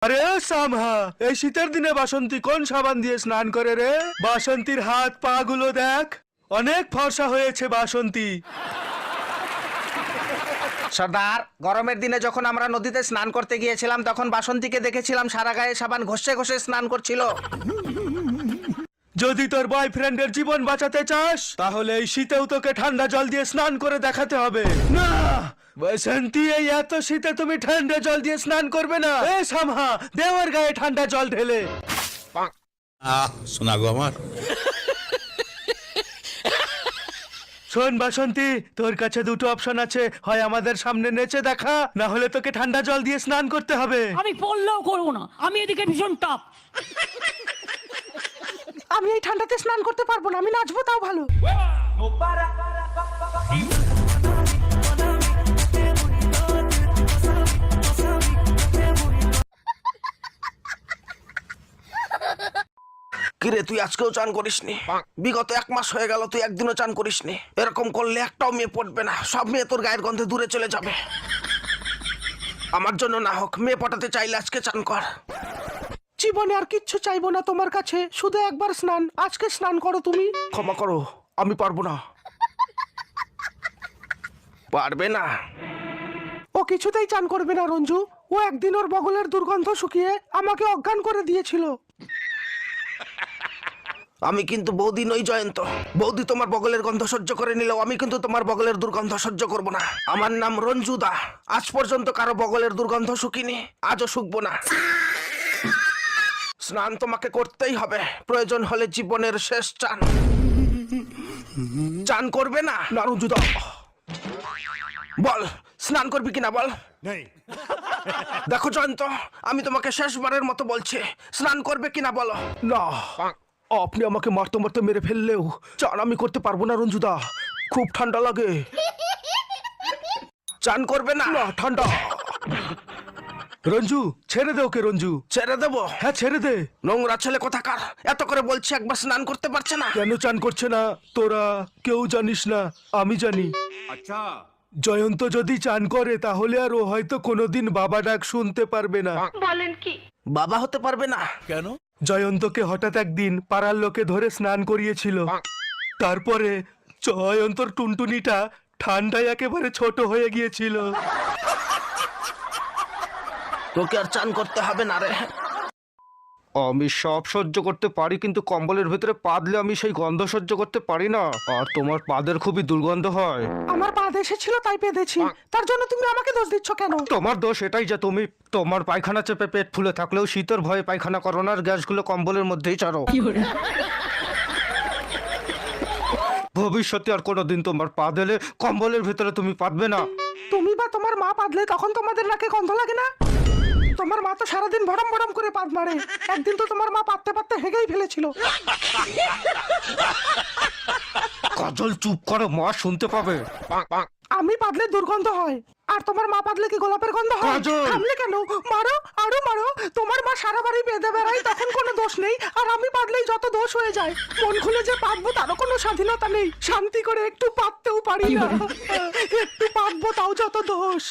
আরে সামহা, এই শীতের দিনে বাসন্তী কোন সাবান দিয়ে স্নান করে রে? বাসন্তীর হাত পা গুলো দেখ, অনেক ফর্সা হয়েছে বাসন্তী। সর্দার, গরমের দিনে যখন আমরা নদীতে স্নান করতে গিয়েছিলাম তখন বাসন্তীকে দেখেছিলাম সারা গায়ে সাবান ঘষে ঘষে স্নান করছিল। যদি তোর বয়ফ্রেন্ডের জীবন বাঁচাতে চাস তাহলে এই শীতেও তোকে ঠান্ডা জল দিয়ে স্নান করে দেখাতে হবে। না বসন্তী, এই এত শীতে তুমি ঠান্ডা জল দিয়ে স্নান করবে না। এ সামহা, দেওয়ার গায়ে ঠান্ডা জল ঢেলে। শোনা গো আমার। শোন বাসন্তী, তোর কাছে দুটো অপশন আছে, হয় আমাদের সামনে নেচে দেখা, না হলে তোকে ঠান্ডা জল দিয়ে স্নান করতে হবে। আমি পড়লেও করবো না, আমি এদিকে ভীষণ টাপ। আমি এই ঠান্ডাতে স্নান করতে পারবো না, আমি নাচবো তাও ভালো। কিরে, তুই আজকেও চান করিসনি? বিগত 1 মাস হয়ে গেল তুই একদিনও চান করিসনি। এরকম করলে একটাও মেয়ে পড়বে না, সব মেয়ে তোর গায়ের গন্ধে দূরে চলে যাবে। আমার জন্য না হোক, মেয়ে পটাতে চাইলে আজকে চান কর। জীবনে আর কিচ্ছু চাইবো না তোমার কাছে, শুধু একবার স্নান। আজকে স্নান করো তুমি। ক্ষমা করো, আমি পারবো না। পারবে না? ও কিছুতেই চান করবে না রঞ্জু। ও একদিন ওর বগলের দুর্গন্ধ শুকিয়ে আমাকে অজ্ঞান করে দিয়েছিল। আমি কিন্তু বৌদি নই জয়ন্ত। বৌদি তোমার বগলের গন্ধ সহ্য করে নিলেও আমি কিন্তু তোমার বগলের দুর্গন্ধ সহ্য করব না। আমার নাম রঞ্জুদা। আজ পর্যন্ত কারো বগলের দুর্গন্ধ শুকিনি, আজও শুকবো না। স্নান তোমাকে করতেই হবে, প্রয়োজন হলে জীবনের শেষ চান। চান করবে না? না রঞ্জুদা, বল স্নান করবি কিনা বল। দেখো জয়ন্ত, আমি তোমাকে শেষবারের মতো বলছি, স্নান করবে কিনা বলো। না, আপনি আমাকে মারতে মারতে মেরে ফেললেও চান আমি করতে পারবো না রঞ্জুদা, খুব ঠান্ডা লাগে। চান করবে না? না, ঠান্ডা। রঞ্জু, ছেড়ে দে ওকে। রঞ্জু, ছেড়ে দেবো? হ্যাঁ ছেড়ে দে। নোংরা ছেলে কোথাকার, এত করে বলছি একবার স্নান করতে পারছে না। কেন চান করছে না তোরা কেউ জানিস না, আমি জানি। আচ্ছা, জয়ন্ত যদি চান করে তাহলে আর ও হয়তো কোনোদিন বাবা ডাক শুনতে পারবে না। বাবা হতে পারবে না? কেন? জয়ন্তকে হঠাৎ একদিন পাড়ার লোকে ধরে স্নান করিয়েছিল। তারপরে জয়ন্তর টুনটুনিটা ঠান্ডায় একেবারে ছোট হয়ে গিয়েছিল। তোকে আর চান করতে হবে না রে। আমি সব সহ্য করতে পারি, কিন্তু কম্বলের ভিতরে পা দিলে আমি সেই গন্ধ সহ্য করতে পারি না। আর তোমার পাদের খুবই দুর্গন্ধ হয়। আমার পা এসেছিল তাই পেঁধেছি, তার জন্য তুমি আমাকে দোষ দিচ্ছ কেন? তোমার দোষ এটাই যে তুমি তোমার পায়খানা চেপে পেট ফুলে থাকলেও শীতের ভয়ে পায়খানা করো না, আর গ্যাসগুলো কম্বলের মধ্যেই ছাড়ো। ভবিষ্যতে আর কোনোদিন তোমার পা দিলে কম্বলের ভিতরে তুমি পাতবে না। তুমি বা তোমার মা পাদলে তখন তোমাদের নাকে গন্ধ লাগে না? তোমার মা তো সারাদিন ভরম ভরম করে পাদ মারে, একদিন তো তোমার মা পাততে পাততে হেগেই ফেলেছিল। কাজল চুপ করো, মা শুনতে পাবে। আমি পাদলে দুর্গন্ধ হয়, আর তোমার মা পাদলে কি গোলাপের গন্ধ হয়? কাজল! থামলে কেন? মারো, আরো মারো। তোমার মা সারা বাড়ি বেঁধে বেড়াই, তখন কোনো দোষ নেই, আর আমি পাদলেই যত দোষ হয়ে যায়। মন খুলে যে পাতবো তারও কোনো স্বাধীনতা নেই, শান্তি করে একটু পাততেও পারি না। একটু পাতবো তাও যত দোষ।